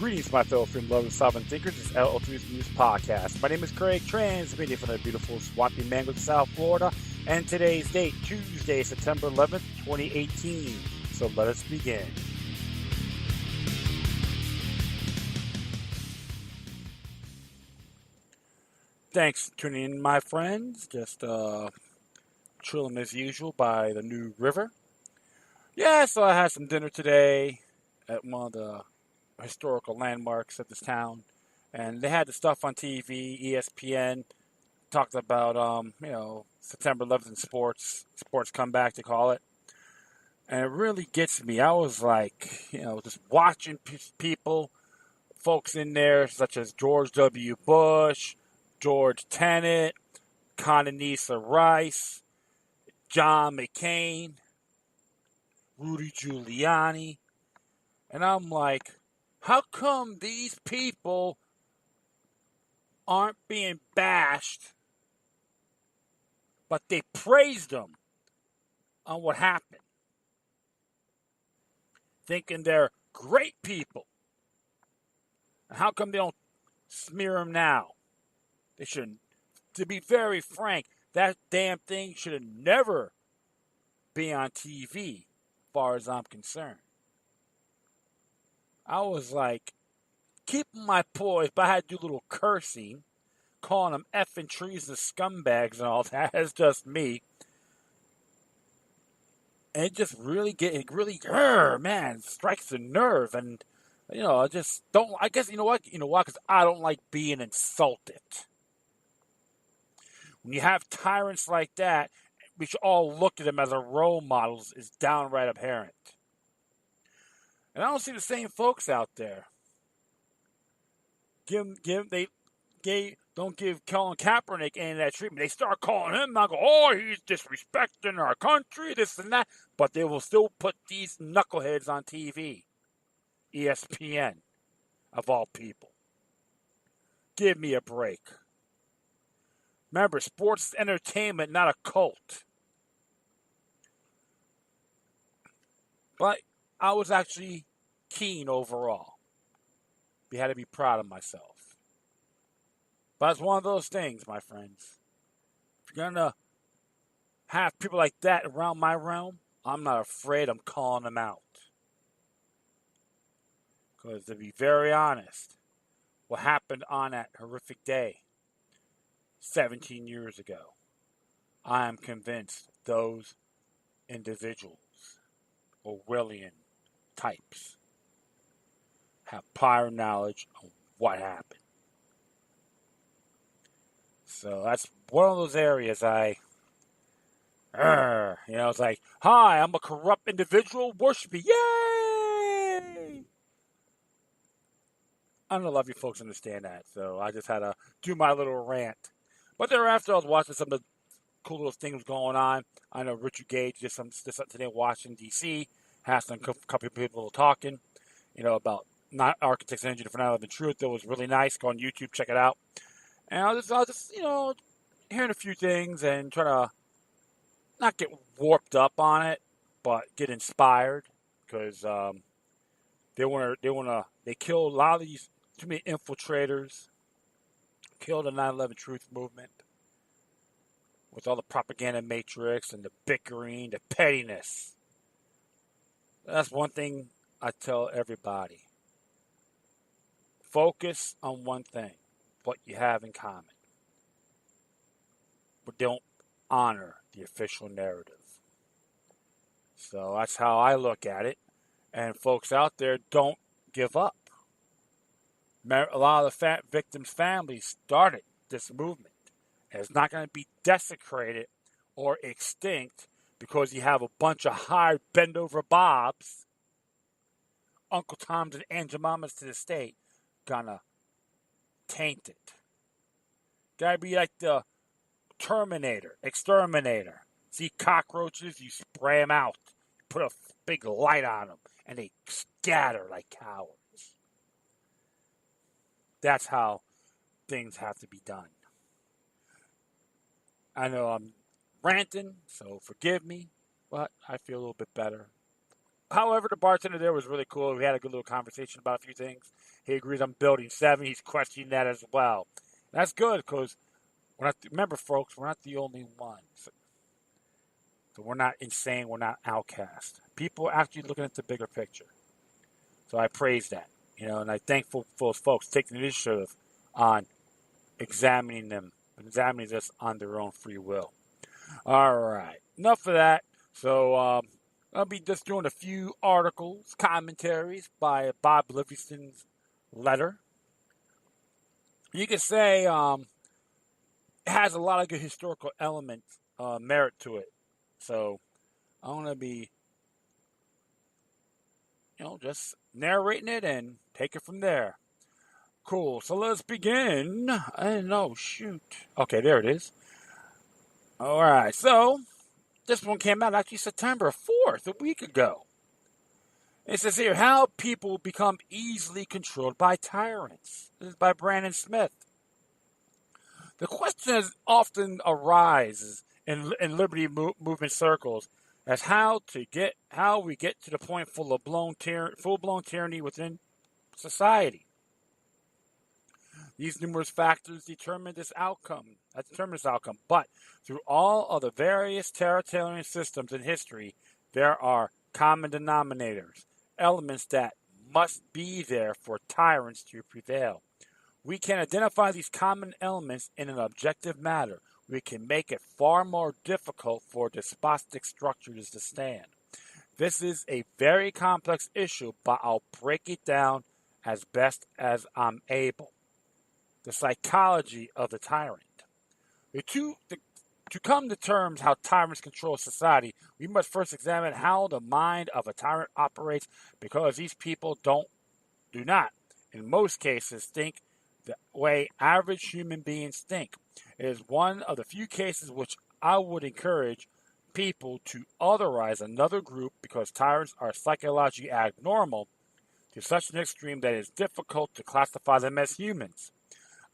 Greetings, my fellow freedom lovers, sovereign thinkers. It's LL3's News Podcast. My name is Craig, transmitting from the beautiful Swampy Mango, South Florida, and today's date, Tuesday, September 11th, 2018. So let us begin. Thanks for tuning in, my friends. Just chilling as usual by the New River. Yeah, so I had some dinner today at one of the historical landmarks of this town, and they had the stuff on TV. ESPN talked about September 11th in sports comeback to call it, and it really gets me. I was like, just watching people, folks in there such as George W. Bush, George Tenet, Condoleezza Rice, John McCain, Rudy Giuliani, and I'm like, how come these people aren't being bashed, but they praised them on what happened? Thinking they're great people. And how come they don't smear them now? They shouldn't. To be very frank, that damn thing should have never been on TV, as far as I'm concerned. I was like, keeping my poise, but I had to do a little cursing, calling them effing treason scumbags and all that. It's just me. And it just really strikes the nerve. And, I just don't, I guess, you know what? Because I don't like being insulted. When you have tyrants like that, we should all look at them as a role models is downright apparent. And I don't see the same folks out there. Don't give Colin Kaepernick any of that treatment. They start calling him out, go, he's disrespecting our country, this and that. But they will still put these knuckleheads on TV. ESPN, of all people. Give me a break. Remember, sports is entertainment, not a cult. But I was actually keen overall. I had to be proud of myself. But it's one of those things, my friends. If you're going to have people like that around my realm, I'm not afraid. I'm calling them out. Because to be very honest, what happened on that horrific day 17 years ago, I am convinced those individuals, Orwellian types, have prior knowledge of what happened. So that's one of those areas it's like, hi, I'm a corrupt individual, worship me, yay! I don't know if you folks understand that, so I just had to do my little rant. But thereafter, I was watching some of the cool little things going on. I know Richard Gage did something today in Washington, D.C., had some couple of people talking, about not Architects Engine for 9/11 Truth. It was really nice. Go on YouTube, check it out. And I was just hearing a few things and trying to not get warped up on it, but get inspired because they killed a lot of these too many infiltrators, killed the 9/11 Truth movement with all the propaganda matrix and the bickering, the pettiness. That's one thing I tell everybody. Focus on one thing, what you have in common. But don't honor the official narrative. So that's how I look at it. And folks out there, don't give up. A lot of the victims' families started this movement. And it's not going to be desecrated or extinct because you have a bunch of hired bend-over Bobs, Uncle Toms and Aunt Jemimas to the state, gonna taint it. Gotta be like the exterminator. See cockroaches, you spray them out. Put a big light on them, and they scatter like cowards. That's how things have to be done. I know I'm ranting, so forgive me, but I feel a little bit better However, the bartender there was really cool. We had a good little conversation about a few things. He agrees I'm building 7. He's questioning that as well. That's good because remember, folks, we're not the only ones. So we're not insane. We're not outcast. People are actually looking at the bigger picture. So I praise that, and I'm thankful for those folks taking the initiative on examining this on their own free will. All right, enough of that. So I'll be just doing a few articles, commentaries by Bob Livingston's letter. You could say it has a lot of good historical elements, merit to it. So I'm going to be, just narrating it and take it from there. Cool. So let's begin. Oh, shoot. Okay, there it is. All right. So this one came out actually September 4th, a week ago. It says here, How People Become Easily Controlled by Tyrants. This is by Brandon Smith. The question that often arises in liberty movement circles as how we get to the point full-blown tyranny within society. These numerous factors determine this outcome. But through all of the various totalitarian systems in history, there are common denominators, elements that must be there for tyrants to prevail. We can identify these common elements in an objective manner. We can make it far more difficult for despotic structures to stand. This is a very complex issue, but I'll break it down as best as I'm able. The psychology of the tyrant. To come to terms how tyrants control society, we must first examine how the mind of a tyrant operates, because these people do not, in most cases, think the way average human beings think. It is one of the few cases which I would encourage people to otherize another group, because tyrants are psychologically abnormal to such an extreme that it is difficult to classify them as humans.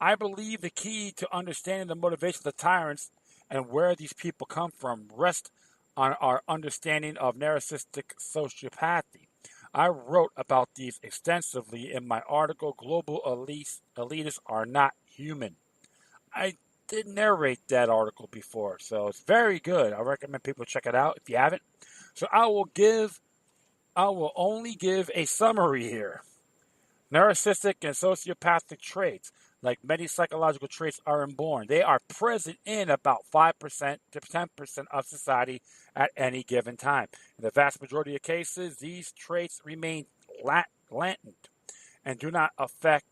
I believe the key to understanding the motivations of the tyrants and where these people come from rests on our understanding of narcissistic sociopathy. I wrote about these extensively in my article, Global Elitists Are Not Human. I did narrate that article before, so it's very good. I recommend people check it out if you haven't. So I will only give a summary here. Narcissistic and sociopathic traits, like many psychological traits, are inborn. They are present in about 5% to 10% of society at any given time. In the vast majority of cases, these traits remain latent and do not affect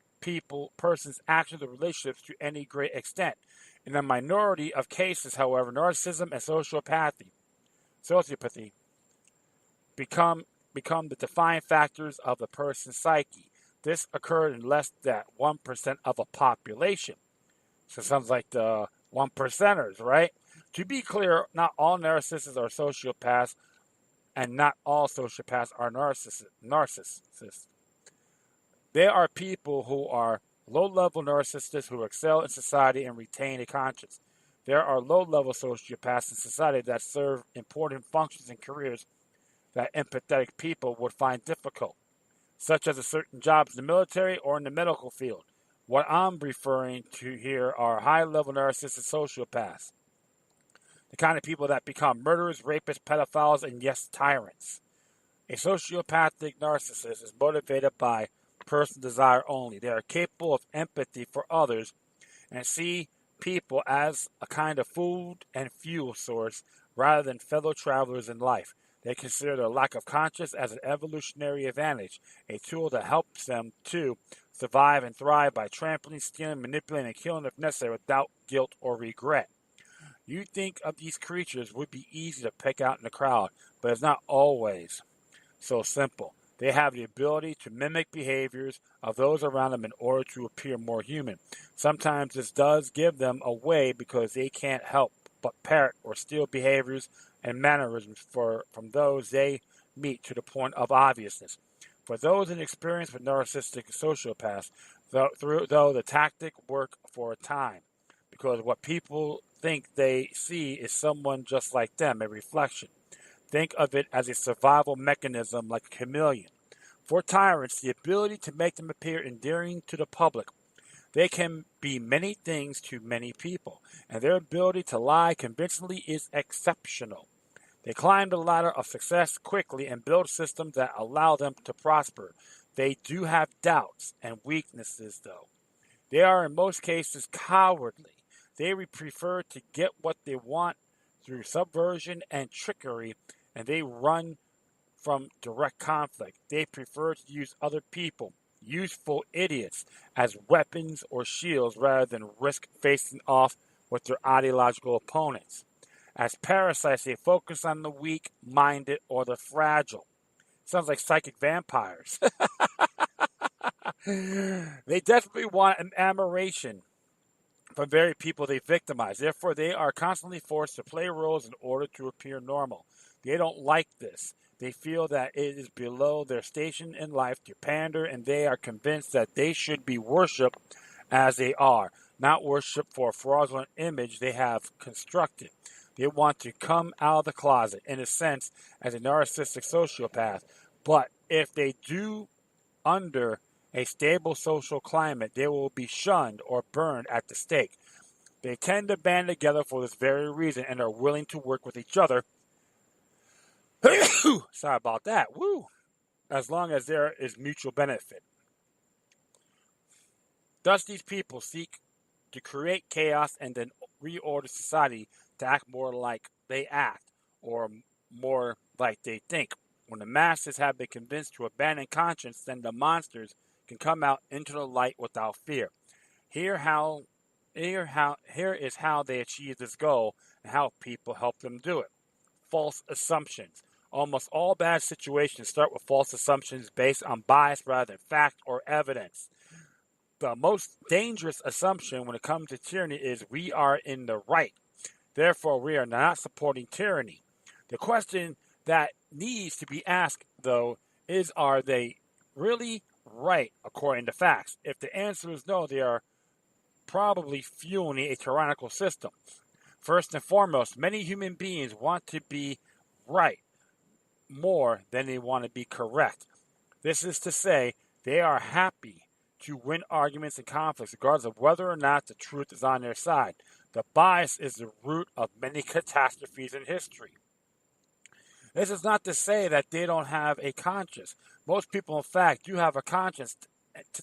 persons' actions or relationships to any great extent. In a minority of cases, however, narcissism and sociopathy become the defining factors of the person's psyche. This occurred in less than 1% of a population. So it sounds like the 1%ers, right? To be clear, not all narcissists are sociopaths, and not all sociopaths are narcissists. There are people who are low-level narcissists who excel in society and retain a conscience. There are low-level sociopaths in society that serve important functions and careers that empathetic people would find difficult, such as certain jobs in the military or in the medical field. What I'm referring to here are high-level narcissistic sociopaths, the kind of people that become murderers, rapists, pedophiles, and yes, tyrants. A sociopathic narcissist is motivated by personal desire only. They are capable of empathy for others and see people as a kind of food and fuel source rather than fellow travelers in life. They consider their lack of conscience as an evolutionary advantage, a tool that helps them to survive and thrive by trampling, stealing, manipulating, and killing if necessary without guilt or regret. You think of these creatures would be easy to pick out in the crowd, but it's not always so simple. They have the ability to mimic behaviors of those around them in order to appear more human. Sometimes this does give them away because they can't help but parrot or steal behaviors and mannerisms from those they meet to the point of obviousness. For those in experience with narcissistic sociopaths, though the tactic work for a time, because what people think they see is someone just like them, a reflection. Think of it as a survival mechanism like a chameleon. For tyrants, the ability to make them appear endearing to the public. They can be many things to many people, and their ability to lie convincingly is exceptional. They climb the ladder of success quickly and build systems that allow them to prosper. They do have doubts and weaknesses, though. They are in most cases cowardly. They would prefer to get what they want through subversion and trickery, and they run from direct conflict. They prefer to use other people, useful idiots, as weapons or shields rather than risk facing off with their ideological opponents. As parasites, they focus on the weak minded or the fragile. Sounds like psychic vampires. They definitely want an admiration from very people they victimize. Therefore, they are constantly forced to play roles in order to appear normal. They don't like this. They feel that it is below their station in life to pander, and they are convinced that they should be worshipped as they are, not worshipped for a fraudulent image they have constructed. They want to come out of the closet, in a sense, as a narcissistic sociopath. But if they do under a stable social climate, they will be shunned or burned at the stake. They tend to band together for this very reason and are willing to work with each other. Sorry about that. Woo! As long as there is mutual benefit. Thus, these people seek to create chaos and then reorder society to act more like they act, or more like they think. When the masses have been convinced to abandon conscience, then the monsters can come out into the light without fear. Here is how they achieve this goal and how people help them do it. False assumptions. Almost all bad situations start with false assumptions based on bias rather than fact or evidence. The most dangerous assumption when it comes to tyranny is we are in the right. Therefore, we are not supporting tyranny. The question that needs to be asked, though, is are they really right according to facts? If the answer is no, they are probably fueling a tyrannical system. First and foremost, many human beings want to be right more than they want to be correct. This is to say, they are happy to win arguments and conflicts regardless of whether or not the truth is on their side. The bias is the root of many catastrophes in history. This is not to say that they don't have a conscience. Most people, in fact, do have a conscience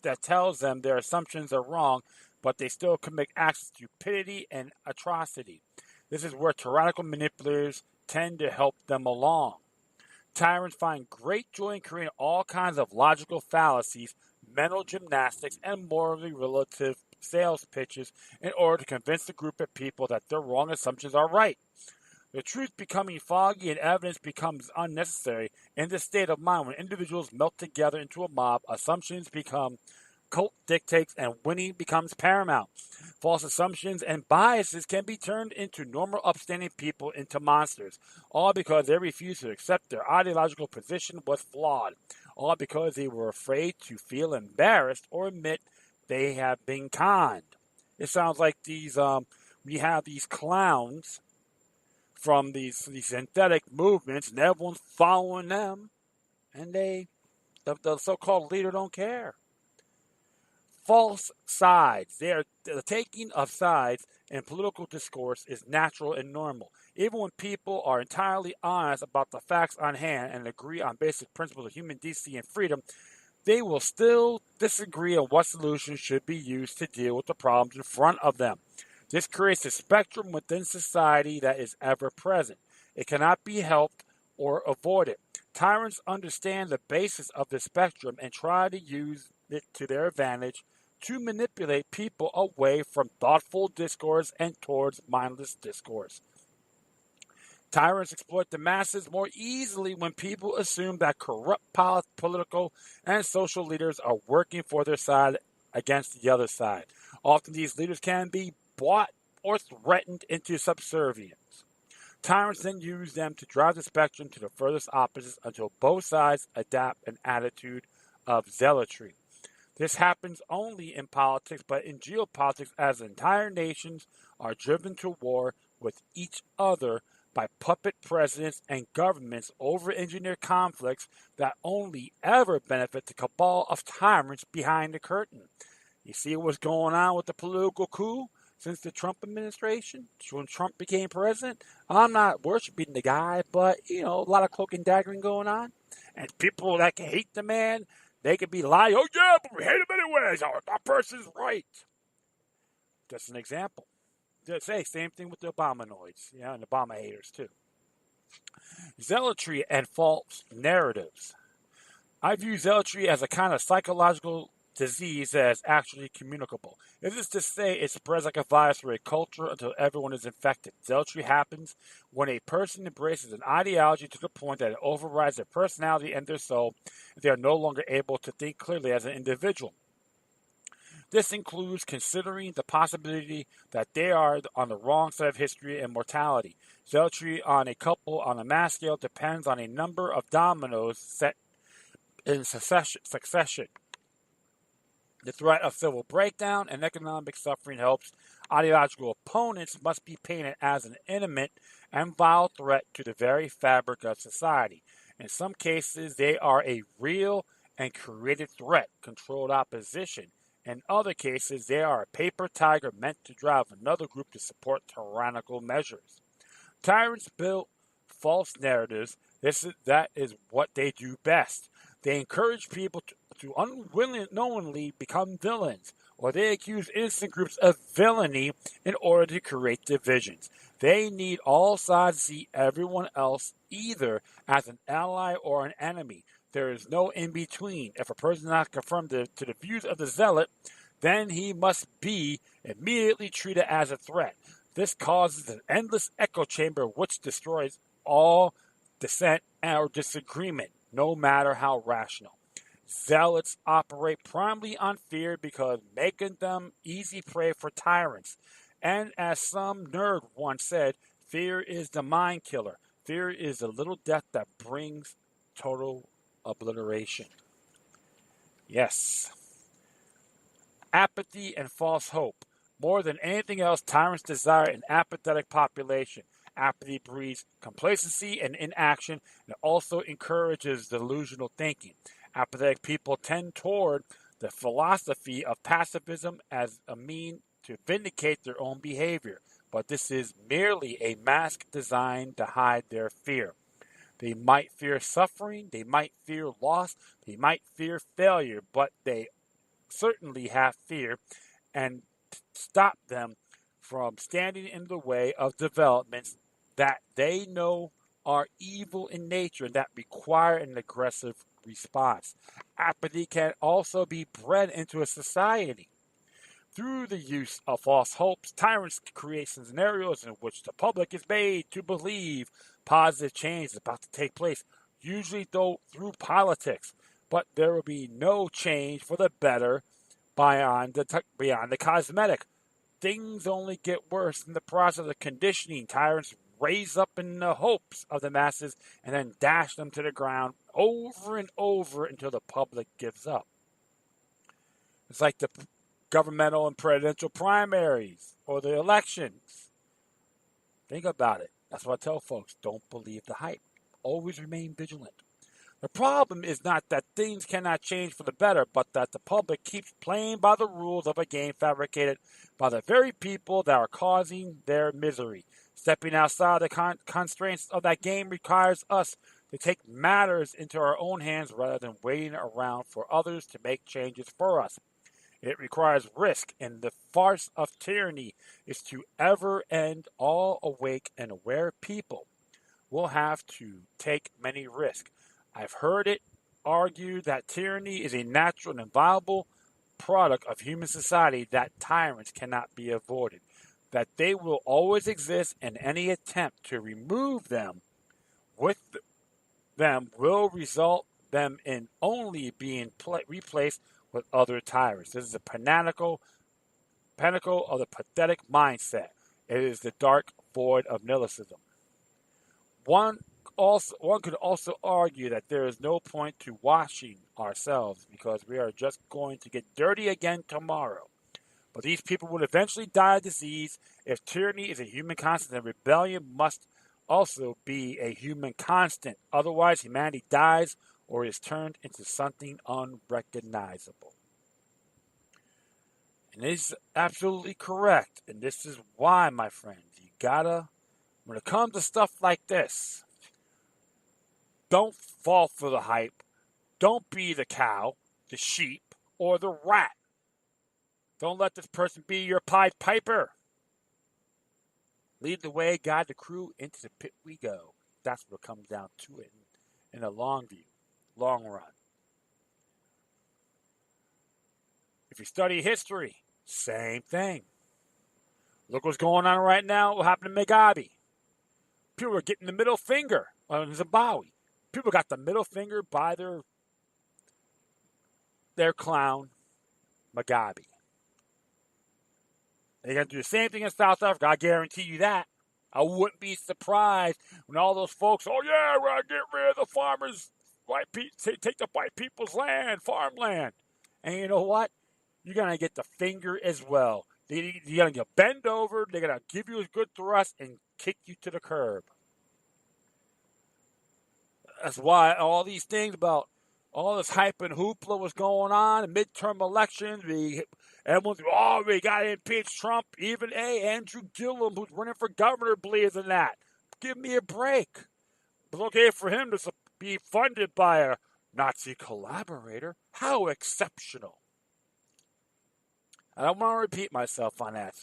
that tells them their assumptions are wrong, but they still commit acts of stupidity and atrocity. This is where tyrannical manipulators tend to help them along. Tyrants find great joy in creating all kinds of logical fallacies, mental gymnastics, and morally relative sales pitches in order to convince the group of people that their wrong assumptions are right. The truth becoming foggy and evidence becomes unnecessary. In this state of mind, when individuals melt together into a mob, assumptions become cult dictates and winning becomes paramount. False assumptions and biases can be turned into normal upstanding people into monsters, all because they refused to accept their ideological position was flawed, all because they were afraid to feel embarrassed or admit they have been conned. It sounds like we have these clowns from these synthetic movements, and everyone's following them, and the so-called leader don't care. False sides. The taking of sides in political discourse is natural and normal. Even when people are entirely honest about the facts on hand and agree on basic principles of human decency and freedom, they will still disagree on what solutions should be used to deal with the problems in front of them. This creates a spectrum within society that is ever present. It cannot be helped or avoided. Tyrants understand the basis of the spectrum and try to use it to their advantage to manipulate people away from thoughtful discourse and towards mindless discourse. Tyrants exploit the masses more easily when people assume that corrupt political and social leaders are working for their side against the other side. Often these leaders can be bought or threatened into subservience. Tyrants then use them to drive the spectrum to the furthest opposites until both sides adopt an attitude of zealotry. This happens only in politics, but in geopolitics, as entire nations are driven to war with each other by puppet presidents and governments over-engineer conflicts that only ever benefit the cabal of tyrants behind the curtain. You see what's going on with the political coup since the Trump administration, when Trump became president? I'm not worshiping the guy, but, a lot of cloak and daggering going on. And people that can hate the man, they could be lying, oh yeah, but we hate him anyways, that person's right. Just an example. Just say, same thing with the Obamanoids, and Obama haters too. Zealotry and false narratives. I view zealotry as a kind of psychological disease that is actually communicable. It is to say, it spreads like a virus through a culture until everyone is infected. Zealotry happens when a person embraces an ideology to the point that it overrides their personality and their soul, and they are no longer able to think clearly as an individual. This includes considering the possibility that they are on the wrong side of history and mortality. Zealotry on a couple on a mass scale depends on a number of dominoes set in succession. The threat of civil breakdown and economic suffering helps. Ideological opponents must be painted as an imminent and vile threat to the very fabric of society. In some cases, they are a real and created threat, controlled opposition. In other cases, they are a paper tiger meant to drive another group to support tyrannical measures. Tyrants build false narratives. That is what they do best. They encourage people to unknowingly become villains, or they accuse innocent groups of villainy in order to create divisions. They need all sides to see everyone else either as an ally or an enemy. There is no in-between. If a person is not conformed to the views of the zealot, then he must be immediately treated as a threat. This causes an endless echo chamber which destroys all dissent or disagreement, no matter how rational. Zealots operate primarily on fear because making them easy prey for tyrants. And as some nerd once said, fear is the mind killer. Fear is the little death that brings total obliteration. Yes. Apathy and false hope. More than anything else, tyrants desire an apathetic population. Apathy breeds complacency and inaction, and it also encourages delusional thinking. Apathetic people tend toward the philosophy of pacifism as a means to vindicate their own behavior, but this is merely a mask designed to hide their fear. They might fear suffering, they might fear loss, they might fear failure, but they certainly have fear and stop them from standing in the way of developments that they know are evil in nature and that require an aggressive response. Apathy can also be bred into a society. Through the use of false hopes, tyrants create scenarios in which the public is made to believe positive change is about to take place, usually though through politics. But there will be no change for the better beyond the cosmetic. Things only get worse in the process of conditioning. Tyrants raise up in the hopes of the masses and then dash them to the ground over and over until the public gives up. It's like the governmental and presidential primaries or the elections. Think about it. That's what I tell folks. Don't believe the hype. Always remain vigilant. The problem is not that things cannot change for the better, but that the public keeps playing by the rules of a game fabricated by the very people that are causing their misery. Stepping outside the constraints of that game requires us to take matters into our own hands rather than waiting around for others to make changes for us. It requires risk, and the farce of tyranny is to ever end. All awake and aware people will have to take many risks. I've heard it argued that tyranny is a natural and inviolable product of human society, that tyrants cannot be avoided, that they will always exist, and any attempt to remove them will result them in only being replaced with other tyrants. This is a pinnacle of the pathetic mindset. It is the dark void of nihilism. One could also argue that there is no point to washing ourselves because we are just going to get dirty again tomorrow. But these people will eventually die of disease. If tyranny is a human constant, then rebellion must also be a human constant. Otherwise, humanity dies or is turned into something unrecognizable. And it's absolutely correct. And this is why, my friends, you gotta, when it comes to stuff like this, don't fall for the hype. Don't be the cow, the sheep, or the rat. Don't let this person be your Pied Piper. Lead the way, guide the crew, into the pit we go. That's what comes down to it in the long view, long run. If you study history, same thing. Look what's going on right now. What happened to Mugabe? People are getting the middle finger in Zimbabwe. People got the middle finger by their clown, Mugabe. They're going to do the same thing in South Africa. I guarantee you that. I wouldn't be surprised when all those folks, oh yeah, we're going to get rid of the farmers, take the white people's land, farmland. And you know what? You're going to get the finger as well. You're going to bend over, they're going to give you a good thrust and kick you to the curb. That's why all these things about all this hype and hoopla was going on in midterm elections. Everyone's, we got to impeach Trump. Even Andrew Gillum, who's running for governor, believes in that. Give me a break. It's okay for him to be funded by a Nazi collaborator. How exceptional. I don't want to repeat myself on that.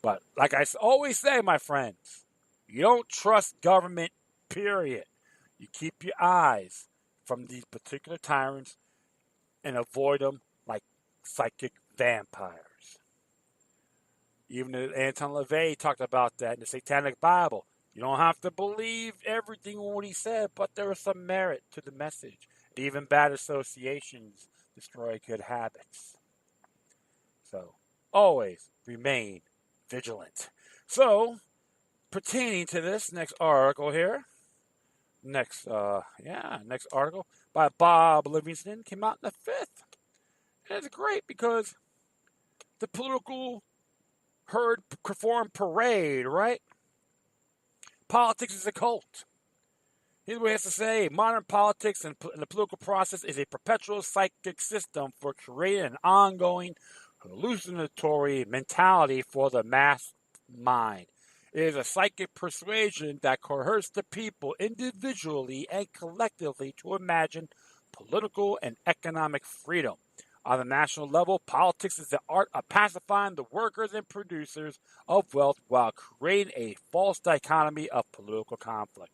But like I always say, my friends, you don't trust government, period. You keep your eyes from these particular tyrants and avoid them like psychic vampires. Even Anton LaVey talked about that in the Satanic Bible. You don't have to believe everything what he said, but there is some merit to the message. Even bad associations destroy good habits. So, always remain vigilant. So, pertaining to this next article here, next article by Bob Livingston came out in the 5th. And it's great because the political herd reform parade, right? Politics is a cult. Here's what he has to say. Modern politics and the political process is a perpetual psychic system for creating an ongoing hallucinatory mentality for the mass mind. It is a psychic persuasion that coerces the people individually and collectively to imagine political and economic freedom. On the national level, politics is the art of pacifying the workers and producers of wealth while creating a false dichotomy of political conflict.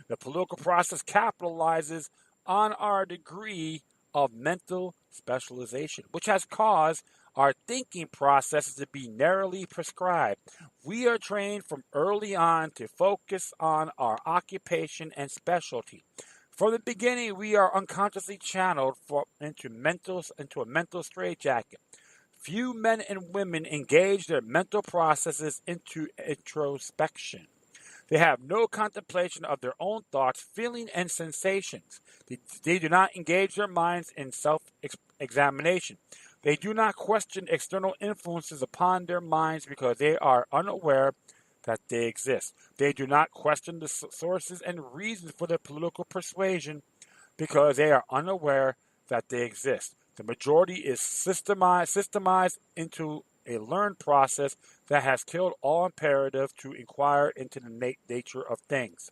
The political process capitalizes on our degree of mental specialization, which has caused our thinking processes to be narrowly prescribed. We are trained from early on to focus on our occupation and specialty. From the beginning, we are unconsciously channeled into a mental straitjacket. Few men and women engage their mental processes into introspection. They have no contemplation of their own thoughts, feelings, and sensations. They do not engage their minds in self-examination. They do not question external influences upon their minds because they are unaware that they exist. They do not question the sources and reasons for their political persuasion because they are unaware that they exist. The majority is systemized into a learned process that has killed all imperative to inquire into the nature of things.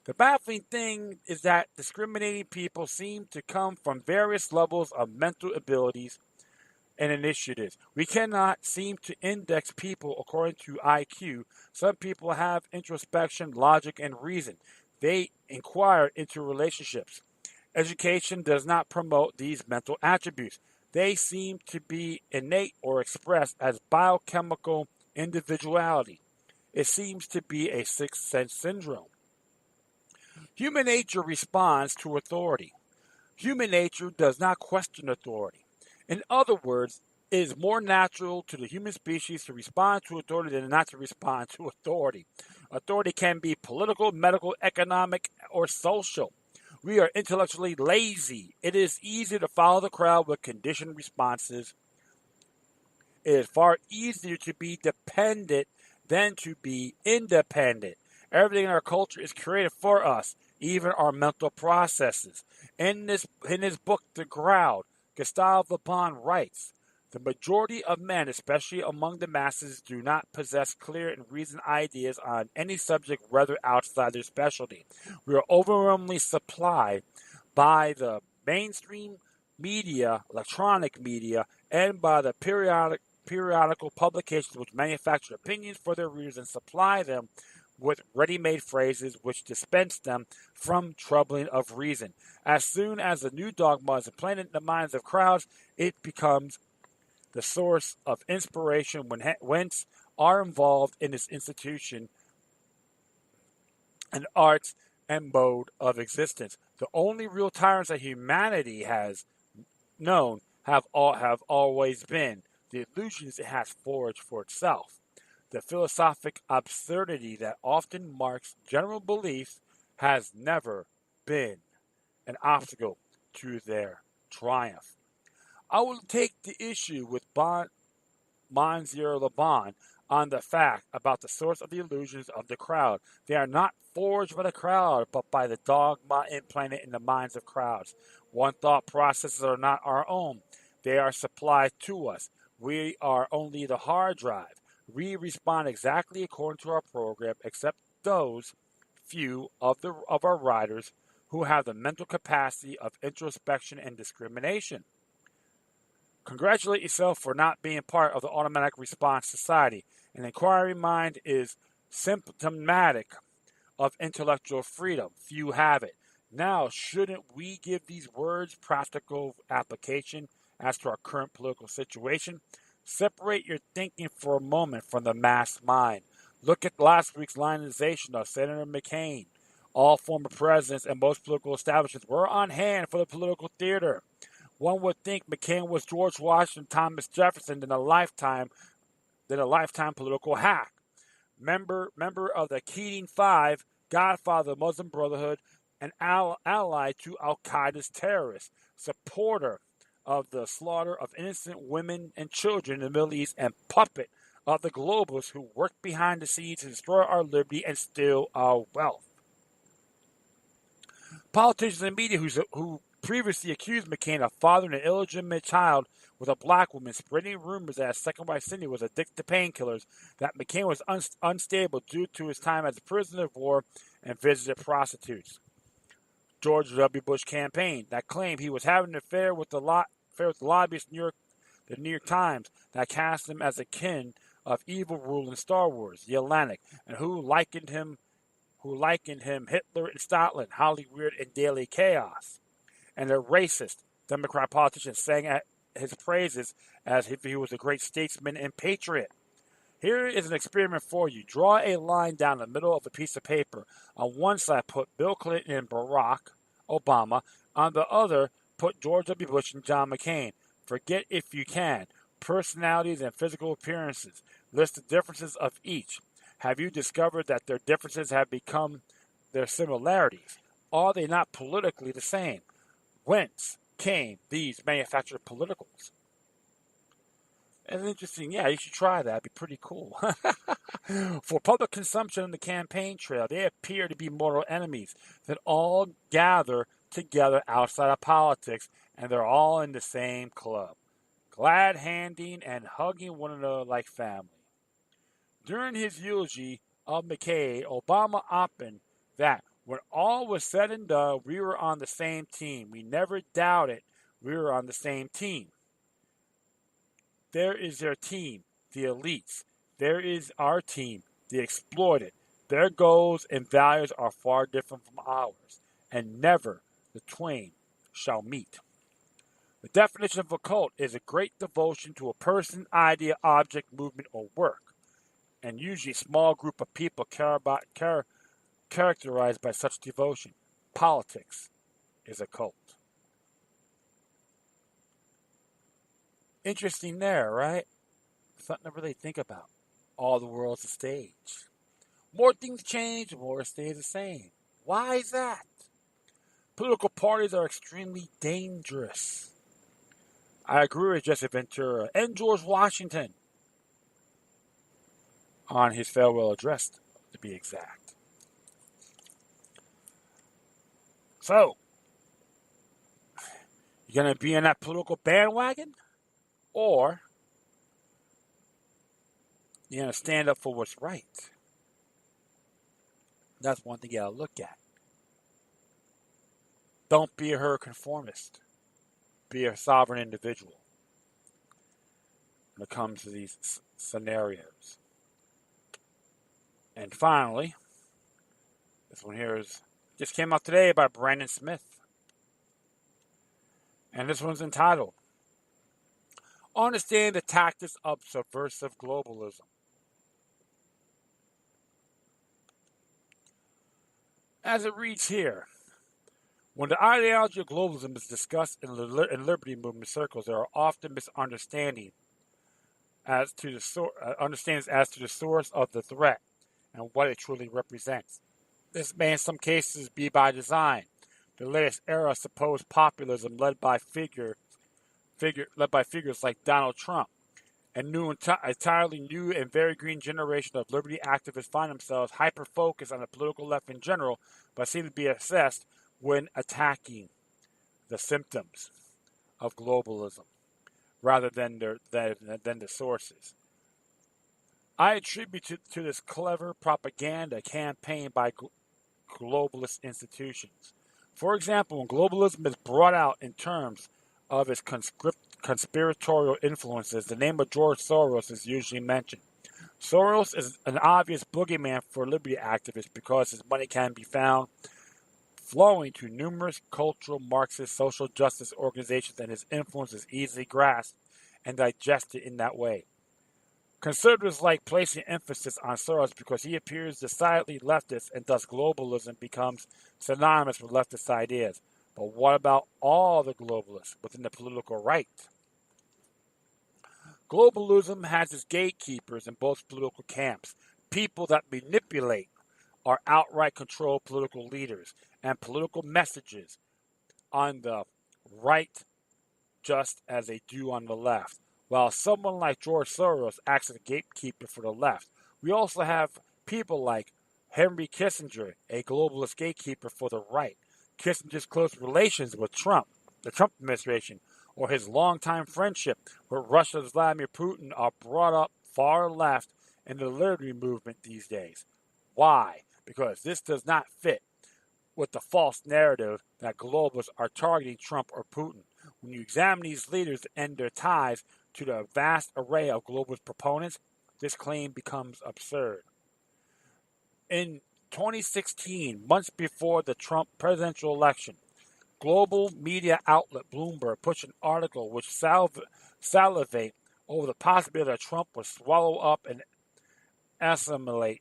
The baffling thing is that discriminating people seem to come from various levels of mental abilities and initiatives. We cannot seem to index people according to IQ. Some people have introspection, logic, and reason. They inquire into relationships. Education does not promote these mental attributes. They seem to be innate or expressed as biochemical individuality. It seems to be a sixth sense syndrome. Human nature responds to authority. Human nature does not question authority. In other words, it is more natural to the human species to respond to authority than not to respond to authority. Authority can be political, medical, economic, or social. We are intellectually lazy. It is easier to follow the crowd with conditioned responses. It is far easier to be dependent than to be independent. Everything in our culture is created for us, even our mental processes. In his book, The Crowd, Gustave Le Bon writes, the majority of men, especially among the masses, do not possess clear and reasoned ideas on any subject, whether outside their specialty. We are overwhelmingly supplied by the mainstream media, electronic media, and by the periodical publications which manufacture opinions for their readers and supply them with ready-made phrases which dispense them from troubling of reason. As soon as the new dogma is implanted in the minds of crowds, it becomes the source of inspiration whence are involved in its institution and arts and mode of existence. The only real tyrants that humanity has known have always been the illusions it has forged for itself. The philosophic absurdity that often marks general beliefs has never been an obstacle to their triumph. I will take the issue with Monsieur Le Bon on the fact about the source of the illusions of the crowd. They are not forged by the crowd, but by the dogma implanted in the minds of crowds. One thought processes are not our own. They are supplied to us. We are only the hard drive. We respond exactly according to our program, except those few of our writers who have the mental capacity of introspection and discrimination. Congratulate yourself for not being part of the automatic response society. An inquiring mind is symptomatic of intellectual freedom. Few have it. Now, shouldn't we give these words practical application as to our current political situation? Separate your thinking for a moment from the mass mind. Look at last week's lionization of Senator McCain. All former presidents and most political establishments were on hand for the political theater. One would think McCain was George Washington, Thomas Jefferson, than a lifetime political hack. Member of the Keating Five, godfather of the Muslim Brotherhood, and ally to Al Qaeda's terrorists, supporter of the slaughter of innocent women and children in the Middle East, and puppet of the globalists who work behind the scenes to destroy our liberty and steal our wealth. Politicians and media who previously accused McCain of fathering an illegitimate child with a black woman, spreading rumors that his second wife Cindy was addicted to painkillers, that McCain was unstable due to his time as a prisoner of war and visited prostitutes. George W. Bush campaign that claimed he was having an affair with the lobbyist the New York Times that cast him as a kin of evil rule in Star Wars, The Atlantic, and who likened him Hitler in Scotland, Hollywood, and Daily Chaos. And a racist Democrat politician sang at his praises as if he was a great statesman and patriot. Here is an experiment for you. Draw a line down the middle of a piece of paper. On one side, put Bill Clinton and Barack Obama. On the other, put George W. Bush and John McCain. Forget, if you can, personalities and physical appearances. List the differences of each. Have you discovered that their differences have become their similarities? Are they not politically the same? Whence came these manufactured politicals? It's interesting. Yeah, you should try that. It'd be pretty cool. For public consumption on the campaign trail, they appear to be mortal enemies that all gather together outside of politics, and they're all in the same club, glad-handing and hugging one another like family. During his eulogy of McCain, Obama opined that when all was said and done, we were on the same team. We never doubted we were on the same team. There is their team, the elites. There is our team, the exploited. Their goals and values are far different from ours, and never the twain shall meet. The definition of a cult is a great devotion to a person, idea, object, movement, or work, and usually a small group of people characterized by such devotion. Politics is a cult. Interesting there, right? Something to really think about. All the world's a stage. More things change, more stays the same. Why is that? Political parties are extremely dangerous. I agree with Jesse Ventura and George Washington on his farewell address, to be exact. So, you're going to be in that political bandwagon, or you're going to stand up for what's right. That's one thing you got to look at. Don't be a herd conformist. Be a sovereign individual when it comes to these scenarios. And finally, this one here just came out today by Brandon Smith. And this one's entitled, Understand the Tactics of Subversive Globalism. As it reads here, when the ideology of globalism is discussed in liberty movement circles, there are often misunderstandings as to the source of the threat and what it truly represents. This may in some cases be by design. The latest era of supposed populism led by figures like Donald Trump, and entirely new and very green generation of liberty activists find themselves hyper-focused on the political left in general, but seem to be assessed when attacking the symptoms of globalism rather than the sources. I attribute to this clever propaganda campaign by globalist institutions. For example, when globalism is brought out in terms of its conspiratorial influences, the name of George Soros is usually mentioned. Soros is an obvious boogeyman for liberty activists because his money can be found flowing to numerous cultural, Marxist, social justice organizations, and his influence is easily grasped and digested in that way. Conservatives like placing emphasis on Soros because he appears decidedly leftist, and thus globalism becomes synonymous with leftist ideas. But what about all the globalists within the political right? Globalism has its gatekeepers in both political camps, people that manipulate or outright control political leaders and political messages on the right just as they do on the left. While someone like George Soros acts as a gatekeeper for the left, we also have people like Henry Kissinger, a globalist gatekeeper for the right. Kissinger's close relations with Trump, the Trump administration, or his longtime friendship with Russia's Vladimir Putin are brought up far left in the liberty movement these days. Why? Because this does not fit with the false narrative that globalists are targeting Trump or Putin. When you examine these leaders and their ties to the vast array of globalist proponents, this claim becomes absurd. In 2016, months before the Trump presidential election, global media outlet Bloomberg pushed an article which salivate over the possibility that Trump would swallow up and assimilate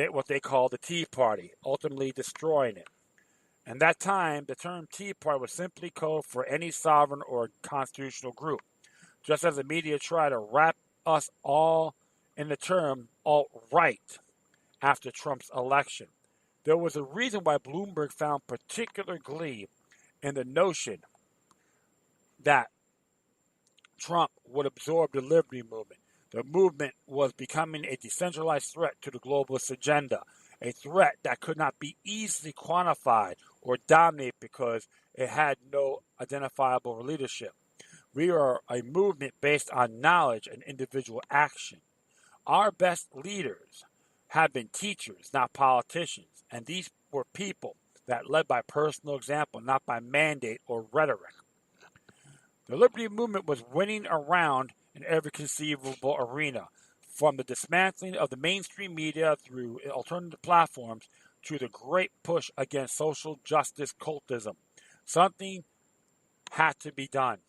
what they call the Tea Party, ultimately destroying it. And that time, the term Tea Party was simply code for any sovereign or constitutional group, just as the media tried to wrap us all in the term alt-right after Trump's election. There was a reason why Bloomberg found particular glee in the notion that Trump would absorb the liberty movement. The movement was becoming a decentralized threat to the globalist agenda, a threat that could not be easily quantified or dominated because it had no identifiable leadership. We are a movement based on knowledge and individual action. Our best leaders have been teachers, not politicians, and these were people that led by personal example, not by mandate or rhetoric. The liberty movement was winning around in every conceivable arena, from the dismantling of the mainstream media through alternative platforms to the great push against social justice cultism. Something had to be done.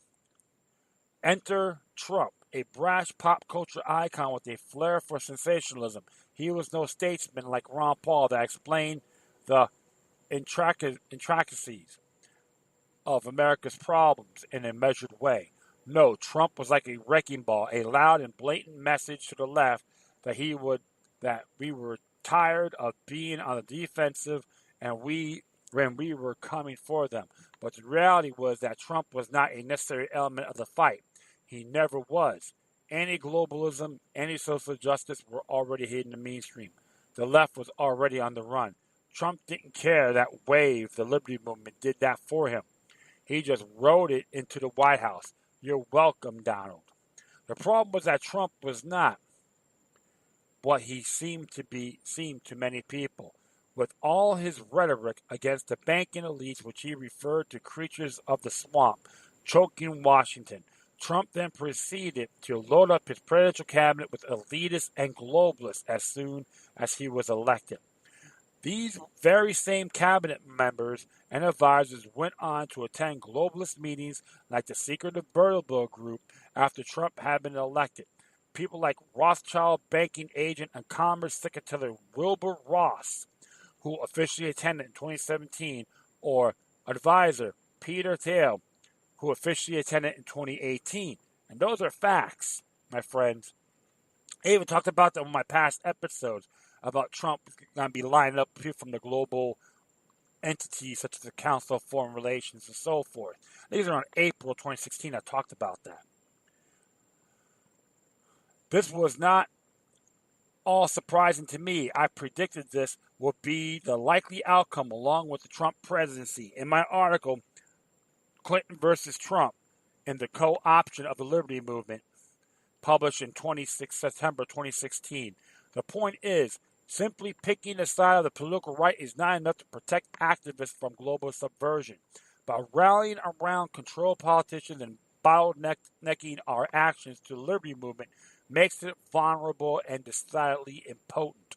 Enter Trump, a brash pop culture icon with a flair for sensationalism. He was no statesman like Ron Paul that explained the intricacies of America's problems in a measured way. No, Trump was like a wrecking ball, a loud and blatant message to the left that we were tired of being on the defensive and when we were coming for them. But the reality was that Trump was not a necessary element of the fight. He never was. Anti-globalism, anti-social justice were already hidden in the mainstream. The left was already on the run. Trump didn't care that wave, the Liberty Movement, did that for him. He just rode it into the White House. You're welcome, Donald. The problem was that Trump was not what he seemed to many people. With all his rhetoric against the banking elites, which he referred to creatures of the swamp, choking Washington, Trump then proceeded to load up his presidential cabinet with elitists and globalists as soon as he was elected. These very same cabinet members and advisors went on to attend globalist meetings like the Secretive Bilderberg Group after Trump had been elected. People like Rothschild banking agent and Commerce Secretary Wilbur Ross, who officially attended in 2017, or advisor Peter Thiel, who officially attended in 2018. And those are facts, my friends. I even talked about them in my past episodes about Trump going to be lining up people from the global entities such as the Council of Foreign Relations and so forth. These are on April 2016. I talked about that. This was not all surprising to me. I predicted this would be the likely outcome along with the Trump presidency. In my article, Clinton versus Trump in the Co-Option of the Liberty Movement, published in September 2016. The point is, simply picking a side of the political right is not enough to protect activists from global subversion. By rallying around controlled politicians and bottlenecking our actions to the Liberty Movement makes it vulnerable and decidedly impotent.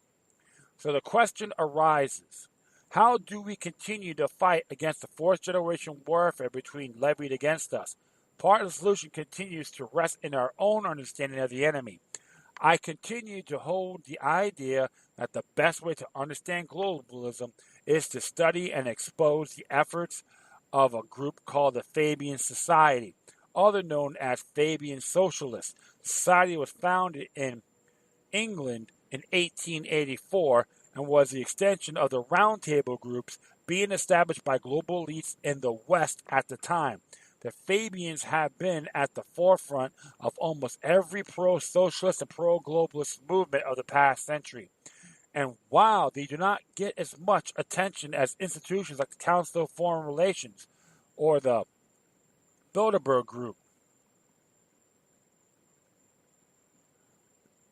So the question arises, how do we continue to fight against the fourth-generation warfare levied against us? Part of the solution continues to rest in our own understanding of the enemy. I continue to hold the idea that the best way to understand globalism is to study and expose the efforts of a group called the Fabian Society, otherwise known as Fabian Socialists. The society was founded in England in 1884 and was the extension of the roundtable groups being established by global elites in the West at the time. The Fabians have been at the forefront of almost every pro-socialist and pro-globalist movement of the past century. And while they do not get as much attention as institutions like the Council of Foreign Relations or the Bilderberg Group,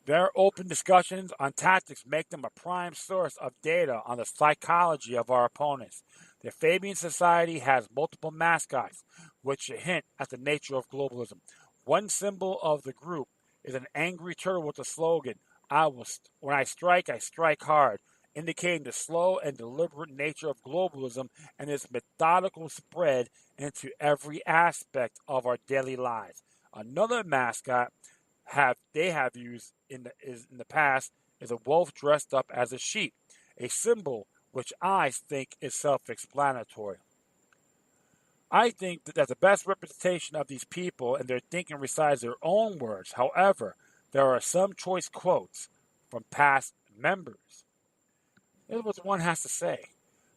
their open discussions on tactics make them a prime source of data on the psychology of our opponents. The Fabian Society has multiple mascots, which hint at the nature of globalism. One symbol of the group is an angry turtle with the slogan, when I strike hard, indicating the slow and deliberate nature of globalism and its methodical spread into every aspect of our daily lives. Another mascot they have used in the past is a wolf dressed up as a sheep, a symbol which I think is self-explanatory. I think that the best representation of these people and their thinking resides in their own words. However, there are some choice quotes from past members. Here's what one has to say.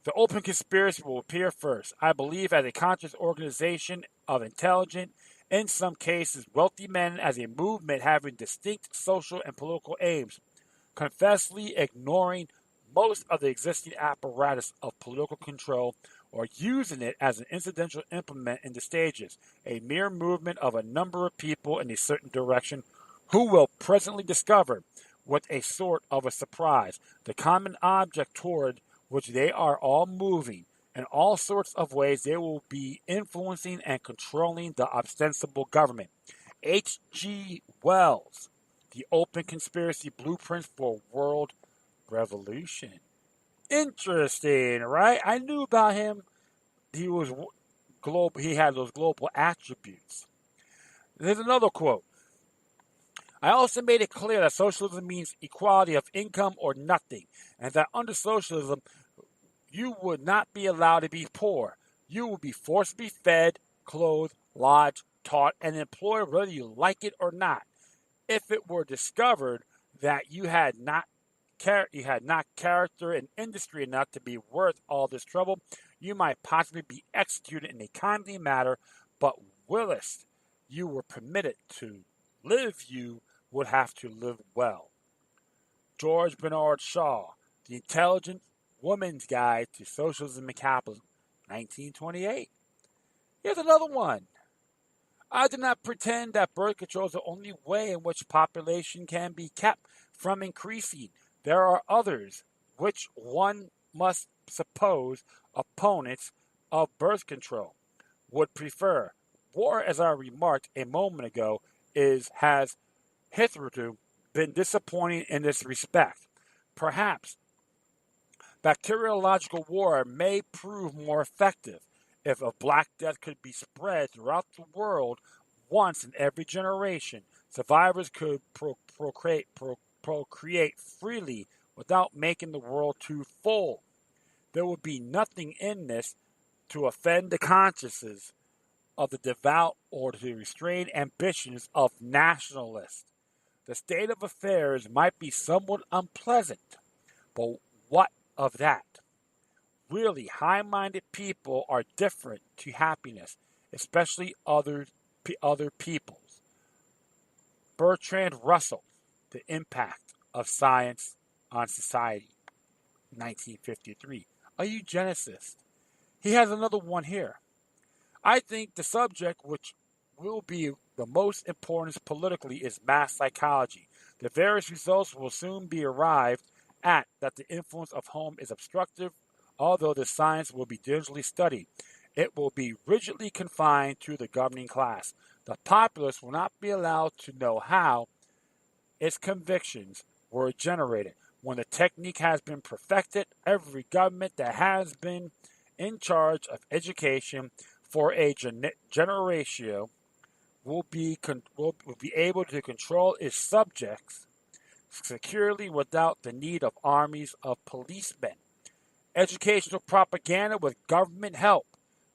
The open conspiracy will appear first. I believe as a conscious organization of intelligent, in some cases wealthy men as a movement having distinct social and political aims, confessedly ignoring most of the existing apparatus of political control or using it as an incidental implement in the stages, a mere movement of a number of people in a certain direction who will presently discover, with a sort of a surprise, the common object toward which they are all moving. In all sorts of ways they will be influencing and controlling the ostensible government. H.G. Wells, The Open Conspiracy Blueprints for World Revolution. Interesting, right? I knew about him. He was global. He had those global attributes. There's another quote. I also made it clear that socialism means equality of income or nothing, and that under socialism, you would not be allowed to be poor. You would be forced to be fed, clothed, lodged, taught, and employed whether you like it or not. If it were discovered that you had not character and industry enough to be worth all this trouble, you might possibly be executed in a kindly manner, but whilst you were permitted to live, you would have to live well. George Bernard Shaw, The Intelligence Woman's Guide to Socialism and Capitalism, 1928. Here's another one. I do not pretend that birth control is the only way in which population can be kept from increasing. There are others, which one must suppose opponents of birth control would prefer. War, as I remarked a moment ago, has hitherto been disappointing in this respect. Perhaps bacteriological war may prove more effective. If a Black Death could be spread throughout the world once in every generation, survivors could procreate freely without making the world too full. There would be nothing in this to offend the consciences of the devout or to restrain ambitions of nationalists. The state of affairs might be somewhat unpleasant, but what of that? Really high-minded people are different to happiness, especially other peoples. Bertrand Russell, The Impact of Science on Society, 1953, a eugenicist. He has another one here. I think the subject which will be the most important politically is mass psychology. The various results will soon be arrived at that the influence of home is obstructive. Although the science will be diligently studied, it will be rigidly confined to the governing class. The populace will not be allowed to know how its convictions were generated. When the technique has been perfected, every government that has been in charge of education for a generation will be able to control its subjects securely without the need of armies of policemen. Educational propaganda with government help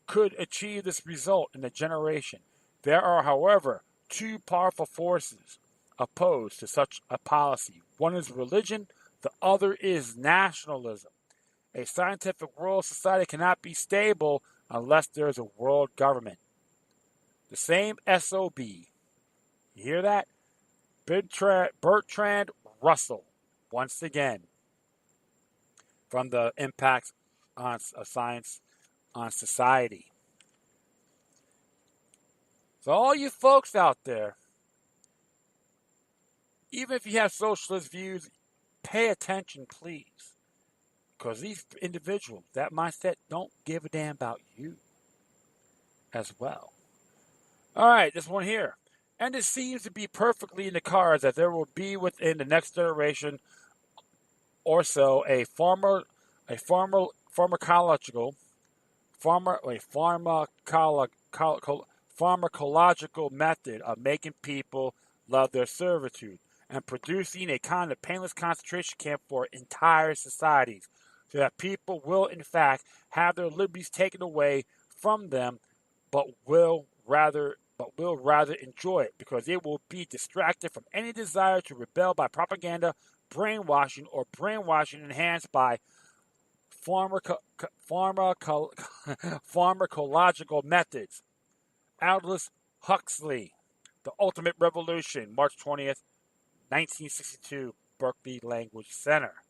could achieve this result in a generation. There are, however, two powerful forces opposed to such a policy. One is religion, the other is nationalism. A scientific world society cannot be stable unless there is a world government. The same SOB. You hear that? Bertrand Russell, once again, from the impacts of science on society. So all you folks out there, even if you have socialist views, pay attention, please. Because these individuals, that mindset, don't give a damn about you as well. All right, this one here. And it seems to be perfectly in the cards that there will be within the next generation or so a pharmacological method of making people love their servitude and producing a kind of painless concentration camp for entire societies, so that people will in fact have their liberties taken away from them, but will rather enjoy it, because it will be distracted from any desire to rebel by propaganda, brainwashing enhanced by pharmacological methods. Aldous Huxley, The Ultimate Revolution, March 20th, 1962, Berkeley Language Center.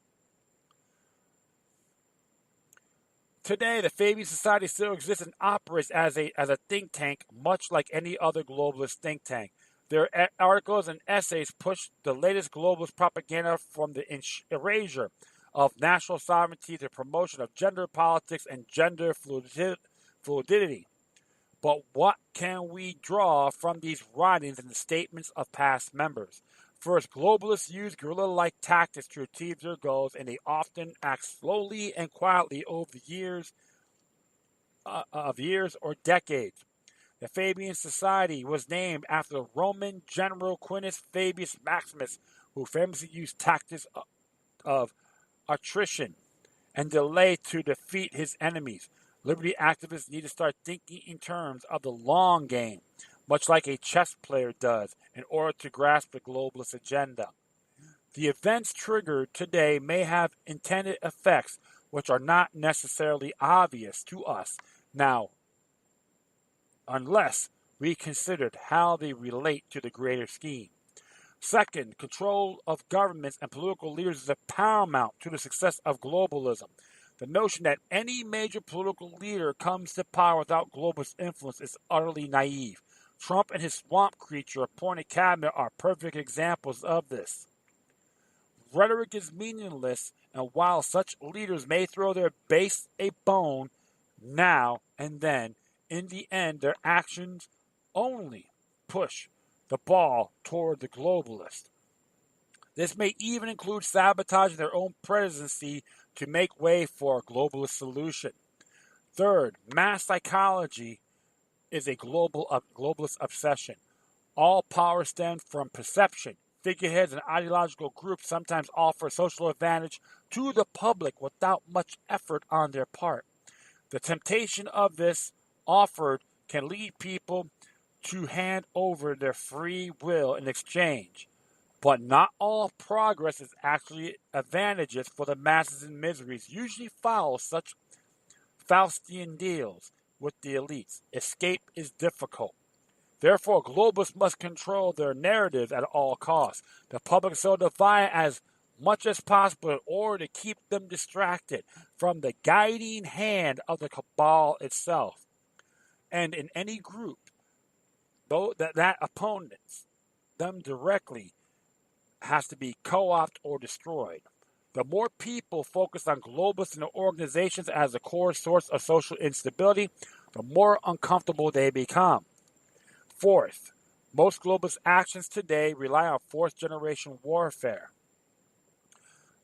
Today, the Fabian Society still exists and operates as a think tank, much like any other globalist think tank. Their articles and essays push the latest globalist propaganda, from the erasure of national sovereignty to promotion of gender politics and gender fluidity. But what can we draw from these writings and the statements of past members? First, globalists use guerrilla-like tactics to achieve their goals, and they often act slowly and quietly over the years or decades. The Fabian Society was named after the Roman general Quintus Fabius Maximus, who famously used tactics of attrition and delay to defeat his enemies. Liberty activists need to start thinking in terms of the long game, much like a chess player does, in order to grasp the globalist agenda. The events triggered today may have intended effects which are not necessarily obvious to us now, unless we considered how they relate to the greater scheme. Second, control of governments and political leaders is paramount to the success of globalism. The notion that any major political leader comes to power without globalist influence is utterly naive. Trump and his swamp creature appointed cabinet are perfect examples of this. Rhetoric is meaningless, and while such leaders may throw their base a bone now and then, in the end their actions only push the ball toward the globalist. This may even include sabotaging their own presidency to make way for a globalist solution. Third, mass psychology is a globalist obsession. All power stems from perception. Figureheads and ideological groups sometimes offer social advantage to the public without much effort on their part. The temptation of this offered can lead people to hand over their free will in exchange. But not all progress is actually advantageous for the masses, and miseries usually follow such Faustian deals with the elites. Escape is difficult. Therefore, globalists must control their narratives at all costs. The public is so divided as much as possible in order to keep them distracted from the guiding hand of the cabal itself. And in any group, though that opponents them directly has to be co-opted or destroyed. The more people focus on globalists and their organizations as the core source of social instability, the more uncomfortable they become. Fourth, most globalist actions today rely on fourth-generation warfare,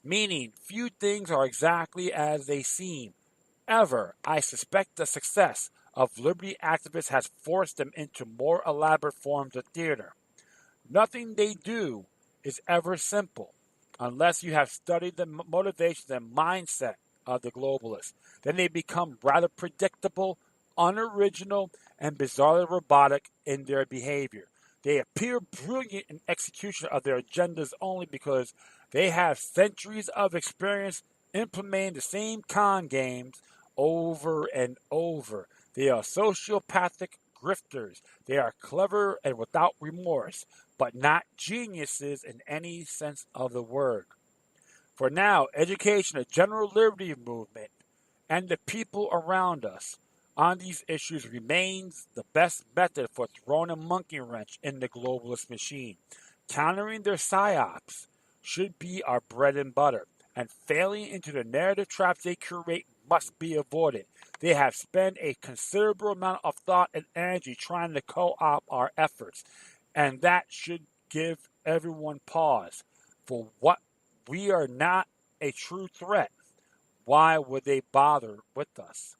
meaning few things are exactly as they seem. Ever, I suspect the success of liberty activists has forced them into more elaborate forms of theater. Nothing they do is ever simple, unless you have studied the motivations and mindset of the globalists. Then they become rather predictable, unoriginal, and bizarrely robotic in their behavior. They appear brilliant in execution of their agendas only because they have centuries of experience implementing the same con games over and over. They are sociopathic grifters. They are clever and without remorse, but not geniuses in any sense of the word. For now, education, a general liberty movement, and the people around us on these issues remains the best method for throwing a monkey wrench in the globalist machine. Countering their psyops should be our bread and butter, and failing into the narrative traps they curate must be avoided. They have spent a considerable amount of thought and energy trying to co-opt our efforts, and that should give everyone pause. For what we are not a true threat, why would they bother with us?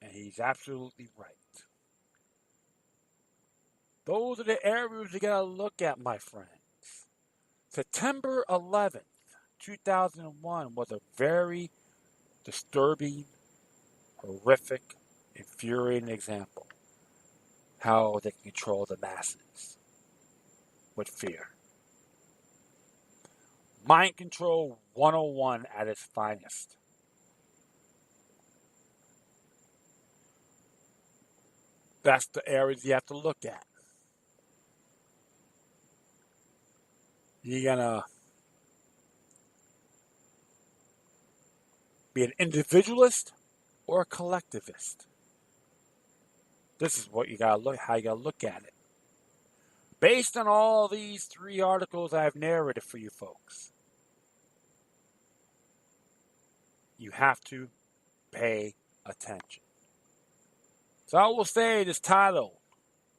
And he's absolutely right. Those are the areas you gotta look at, my friends. September 11th, 2001 was a very disturbing, horrific, infuriating example how they can control the masses with fear. Mind control 101 at its finest. That's the areas you have to look at. You're gonna be an individualist or a collectivist. This is what you gotta look, how you gotta look at it. Based on all these three articles I've narrated for you folks, you have to pay attention. So I will say this title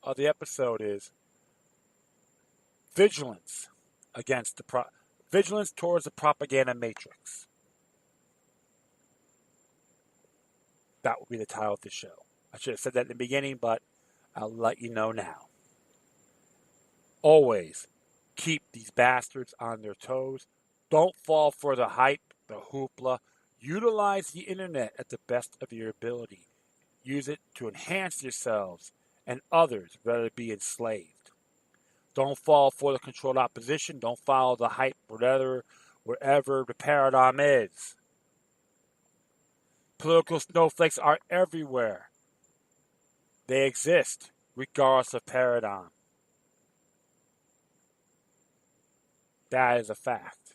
of the episode is Vigilance against Vigilance towards the propaganda matrix. That will be the title of the show. I should have said that in the beginning, but I'll let you know now. Always keep these bastards on their toes. Don't fall for the hype, the hoopla. Utilize the internet at the best of your ability. Use it to enhance yourselves and others rather than be enslaved. Don't fall for the controlled opposition. Don't follow the hype wherever the paradigm is. Political snowflakes are everywhere. They exist regardless of paradigm. That is a fact.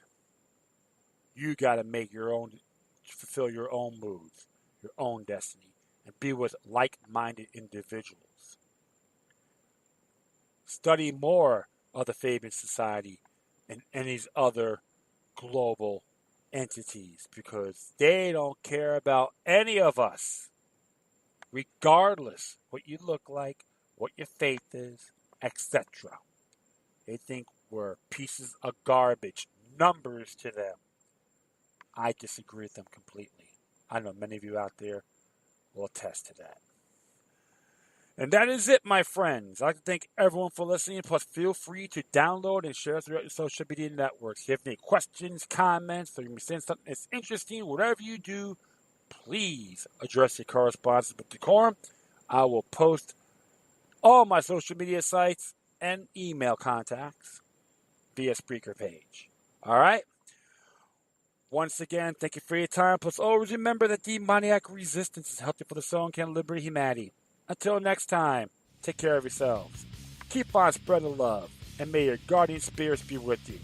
You got to make your own, fulfill your own moods, your own destiny, and be with like-minded individuals. Study more of the Fabian Society and any other global entities because they don't care about any of us, regardless what you look like, what your faith is, etc. They think we're pieces of garbage, numbers to them. I disagree with them completely. I know many of you out there will attest to that. And that is it, my friends. I'd like to thank everyone for listening. Plus, feel free to download and share throughout your social media networks. If you have any questions, comments, or you send something that's interesting, whatever you do, please address your correspondence with decorum. I will post all my social media sites and email contacts via Spreaker page. All right? Once again, thank you for your time. Plus, always remember that demoniac resistance is healthy for the soul and can liberate humanity. Until next time, take care of yourselves. Keep on spreading love, and may your guardian spirits be with you.